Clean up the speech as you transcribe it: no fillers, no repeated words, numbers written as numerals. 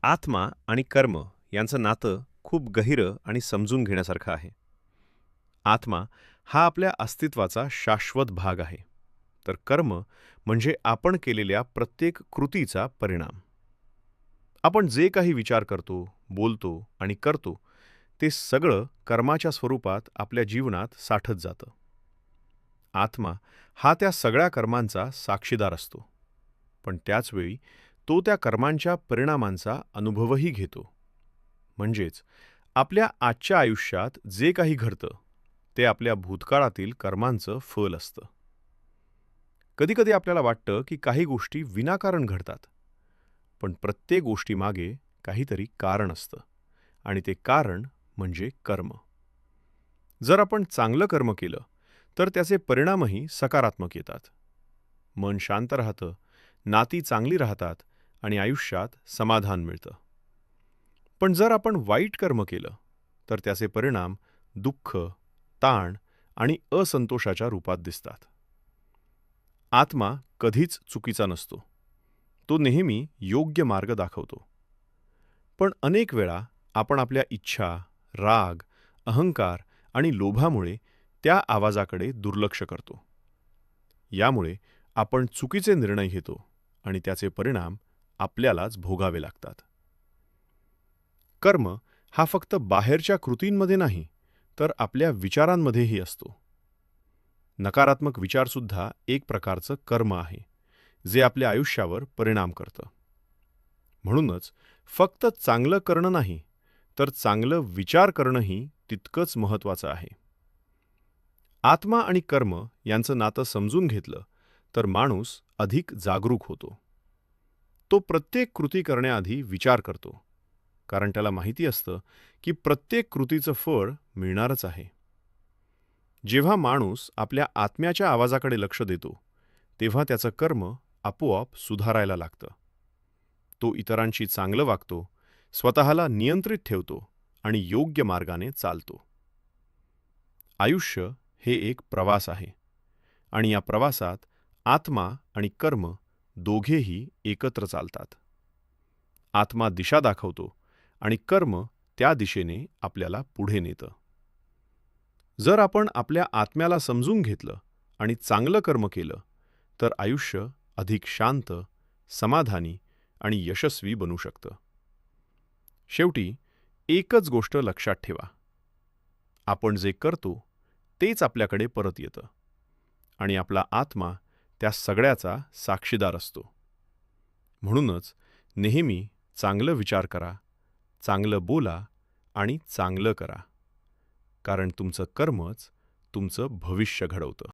आत्मा आणि कर्म यांचं नातं खूप गहिरं आणि समजून घेण्यासारखं आहे. आत्मा हा आपल्या अस्तित्वाचा शाश्वत भाग आहे, तर कर्म म्हणजे आपण केलेल्या प्रत्येक कृतीचा परिणाम. आपण जे काही विचार करतो, बोलतो आणि करतो, ते सगळं कर्माच्या स्वरूपात आपल्या जीवनात साठत जातं. आत्मा हा त्या सगळ्या कर्मांचा साक्षीदार असतो, पण त्याचवेळी तो त्या कर्मांच्या परिणामांचा अनुभवही घेतो. म्हणजेच आपल्या आजच्या आयुष्यात जे काही घडतं ते आपल्या भूतकाळातील कर्मांचं फल असतं. कधीकधी आपल्याला वाटतं की काही गोष्टी विनाकारण घडतात, पण प्रत्येक गोष्टीमागे काहीतरी कारण असतं, आणि ते कारण म्हणजे कर्म. जर आपण चांगलं कर्म केलं तर त्याचे परिणामही सकारात्मक येतात. मन शांत राहतं, नाती चांगली राहतात आणि आयुष्यात समाधान मिळतं. पण जर आपण वाईट कर्म केलं तर त्याचे परिणाम दुःख, ताण आणि असंतोषाच्या रूपात दिसतात. आत्मा कधीच चुकीचा नसतो. तो नेहमी योग्य मार्ग दाखवतो. पण अनेक वेळा आपण आपल्या इच्छा, राग, अहंकार आणि लोभामुळे त्या आवाजाकडे दुर्लक्ष करतो. यामुळे आपण चुकीचे निर्णय घेतो आणि त्याचे परिणाम आपल्यालाच भोगावे लागतात. कर्म हा फक्त बाहेरच्या कृतींमध्ये नाही, तर आपल्या विचारांमध्येही असतो. नकारात्मक विचारसुद्धा एक प्रकारचं कर्म आहे, जे आपल्या आयुष्यावर परिणाम करतं. म्हणूनच फक्त चांगलं करणं नाही, तर चांगलं विचार करणंही तितकंच महत्त्वाचं आहे. आत्मा आणि कर्म यांचं नातं समजून घेतलं तर माणूस अधिक जागरूक होतो. तो प्रत्येक कृती करण्याआधी विचार करतो, कारण त्याला माहिती असतं की प्रत्येक कृतीचं फळ मिळणारच आहे. जेव्हा माणूस आपल्या आत्म्याच्या आवाजाकडे लक्ष देतो, तेव्हा त्याचं कर्म आपोआप सुधारायला लागतं. तो इतरांशी चांगलं वागतो, स्वतःला नियंत्रित ठेवतो आणि योग्य मार्गाने चालतो. आयुष्य हे एक प्रवास आहे, आणि या प्रवासात आत्मा आणि कर्म दोघेही एकत्र चालतात. आत्मा दिशा दाखवतो आणि कर्म त्या दिशेने आपल्याला पुढे नेतं. जर आपण आपल्या आत्म्याला समजून घेतलं आणि चांगलं कर्म केलं तर आयुष्य अधिक शांत, समाधानी आणि यशस्वी बनू शकतं. शेवटी एकच गोष्ट लक्षात ठेवा: आपण जे करतो तेच आपल्याकडे परत येतं, आणि आपला आत्मा त्या सगळ्याचा साक्षीदार असतो. म्हणूनच नेहमी चांगलं विचार करा, चांगलं बोला आणि चांगलं करा, कारण तुमचं कर्मच तुमचं भविष्य घडवतं.